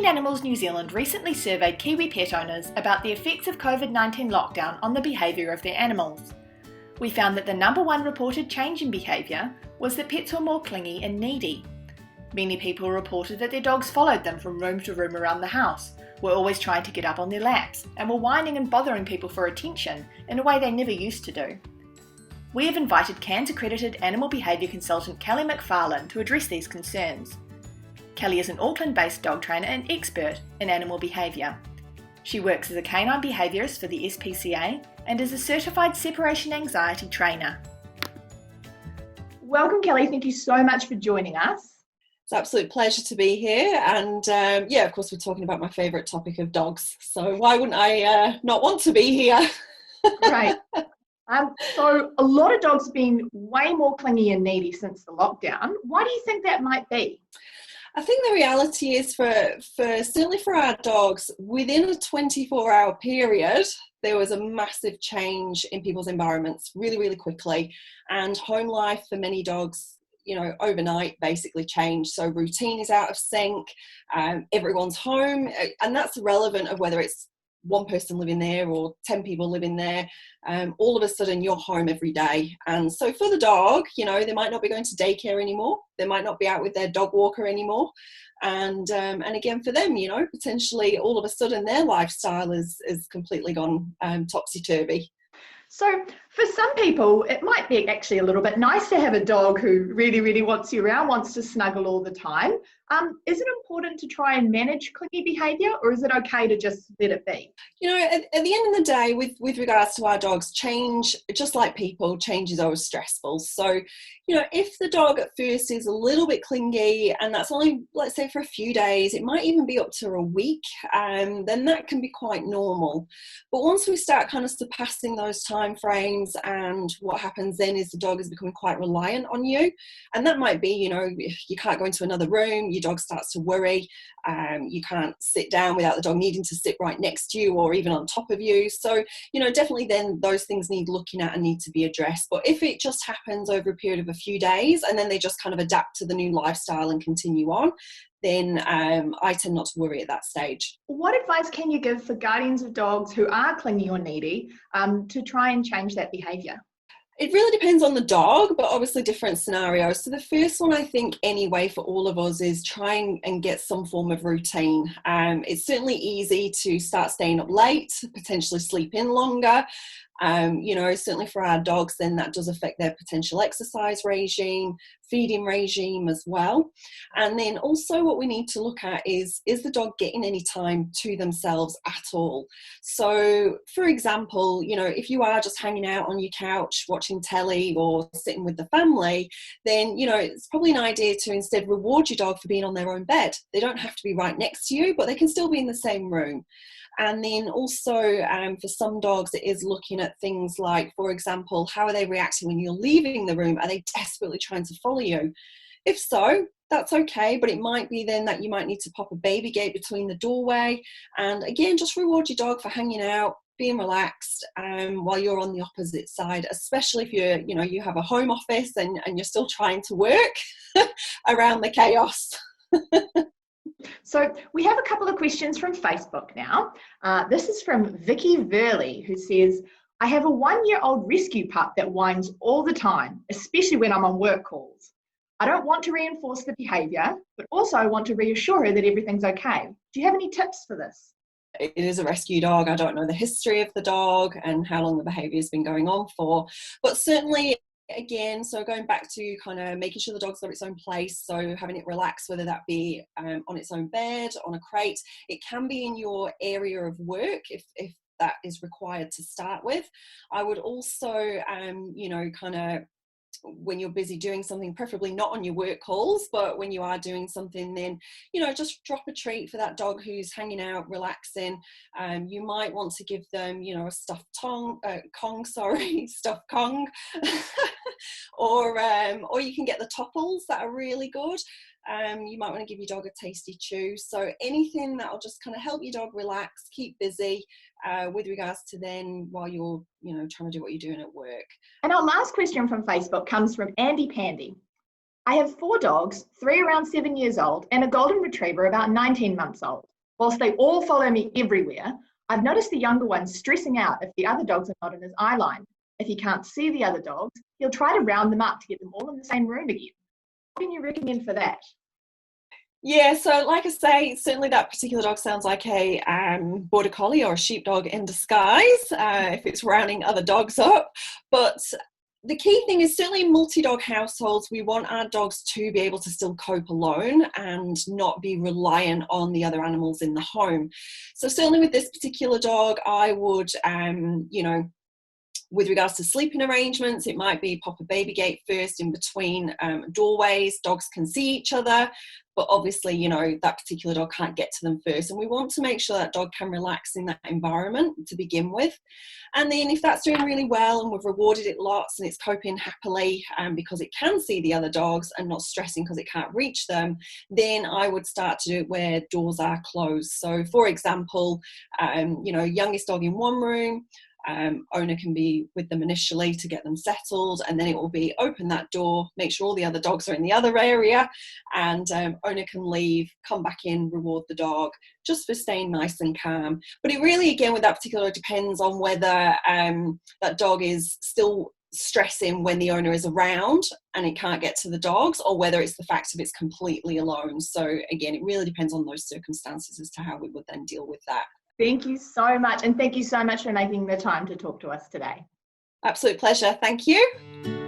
Animals New Zealand recently surveyed Kiwi pet owners about the effects of COVID-19 lockdown on the behaviour of their animals. We found that the number one reported change in behaviour was that pets were more clingy and needy. Many people reported that their dogs followed them from room to room around the house, were always trying to get up on their laps, and were whining and bothering people for attention in a way they never used to do. We have invited CANZ-Accredited animal behaviour consultant Kelly McFarlane to address these concerns. Kelly is an Auckland-based dog trainer and expert in animal behaviour. She works as a canine behaviourist for the SPCA and is a certified separation anxiety trainer. Welcome, Kelly. Thank you so much for joining us. It's an absolute pleasure to be here, and of course we're talking about my favourite topic of dogs, so why wouldn't I not want to be here? Right. So a lot of dogs have been way more clingy and needy since the lockdown. Why do you think that might be? I think the reality is for certainly for our dogs, within a 24-hour period, there was a massive change in people's environments really, really quickly, and home life for many dogs, overnight basically changed. So routine is out of sync, everyone's home, and that's irrelevant of whether it's one person living there or 10 people living there. All of a sudden you're home every day. And so for the dog, they might not be going to daycare anymore. They might not be out with their dog walker anymore. And again, for them, potentially all of a sudden their lifestyle is completely gone topsy-turvy. So for some people, it might be actually a little bit nice to have a dog who really, really wants you around, wants to snuggle all the time. Is it important to try and manage clingy behaviour, or is it okay to just let it be? At the end of the day, with regards to our dogs, change, just like people, change is always stressful. So, if the dog at first is a little bit clingy, and that's only, let's say, for a few days, it might even be up to a week, then that can be quite normal. But once we start kind of surpassing those time frames, and what happens then is the dog is becoming quite reliant on you, and that might be, you can't go into another room, your dog starts to worry, you can't sit down without the dog needing to sit right next to you or even on top of you. So, definitely then those things need looking at and need to be addressed. But if it just happens over a period of a few days and then they just kind of adapt to the new lifestyle and continue on, then I tend not to worry at that stage. What advice can you give for guardians of dogs who are clingy or needy to try and change that behaviour? It really depends on the dog, but obviously different scenarios. So the first one, I think, anyway, for all of us is trying and get some form of routine. It's certainly easy to start staying up late, potentially sleep in longer. Certainly for our dogs, then that does affect their potential exercise regime, feeding regime as well. And then also what we need to look at is the dog getting any time to themselves at all? So, for example, if you are just hanging out on your couch watching telly or sitting with the family, then, it's probably an idea to instead reward your dog for being on their own bed. They don't have to be right next to you, but they can still be in the same room. And then also for some dogs, it is looking at things like, for example, how are they reacting when you're leaving the room? Are they desperately trying to follow you? If so, that's okay, but it might be then that you might need to pop a baby gate between the doorway. And again, just reward your dog for hanging out, being relaxed while you're on the opposite side, especially if you have a home office and you're still trying to work around the chaos. So we have a couple of questions from Facebook now. This is from Vicky Verley, who says, I have a 1-year-old rescue pup that whines all the time, especially when I'm on work calls. I don't want to reinforce the behaviour, but also I want to reassure her that everything's okay. Do you have any tips for this? It is a rescue dog. I don't know the history of the dog and how long the behaviour has been going on for, but certainly, again, so going back to kind of making sure the dog's got its own place, so having it relax, whether that be on its own bed, on a crate. It can be in your area of work if that is required to start with. I would also, kind of when you're busy doing something, preferably not on your work calls, but when you are doing something, then, just drop a treat for that dog who's hanging out, relaxing. You might want to give them, a stuffed stuffed Kong, or you can get the topples that are really good. You might want to give your dog a tasty chew. So anything that will just kind of help your dog relax, keep busy with regards to then while you're, trying to do what you're doing at work. And our last question from Facebook comes from Andy Pandy. I have 4 dogs, 3 around 7 years old, and a golden retriever about 19 months old. Whilst they all follow me everywhere, I've noticed the younger one stressing out if the other dogs are not in his eye line. If he can't see the other dogs, he'll try to round them up to get them all in the same room again. What can you recommend for that? Yeah, so like I say, certainly that particular dog sounds like a border collie or a sheepdog in disguise if it's rounding other dogs up. But the key thing is certainly in multi-dog households, we want our dogs to be able to still cope alone and not be reliant on the other animals in the home. So certainly with this particular dog, I would, with regards to sleeping arrangements, it might be pop a baby gate first in between doorways. Dogs can see each other, but obviously, that particular dog can't get to them first. And we want to make sure that dog can relax in that environment to begin with. And then if that's doing really well and we've rewarded it lots and it's coping happily because it can see the other dogs and not stressing because it can't reach them, then I would start to do it where doors are closed. So for example, youngest dog in one room, owner can be with them initially to get them settled, and then it will be open that door, make sure all the other dogs are in the other area, and owner can leave, come back in, reward the dog just for staying nice and calm. But it really, again, with that particular, depends on whether that dog is still stressing when the owner is around and it can't get to the dogs, or whether it's the fact of it's completely alone. So again, it really depends on those circumstances as to how we would then deal with that. Thank you so much. And thank you so much for making the time to talk to us today. Absolute pleasure. Thank you.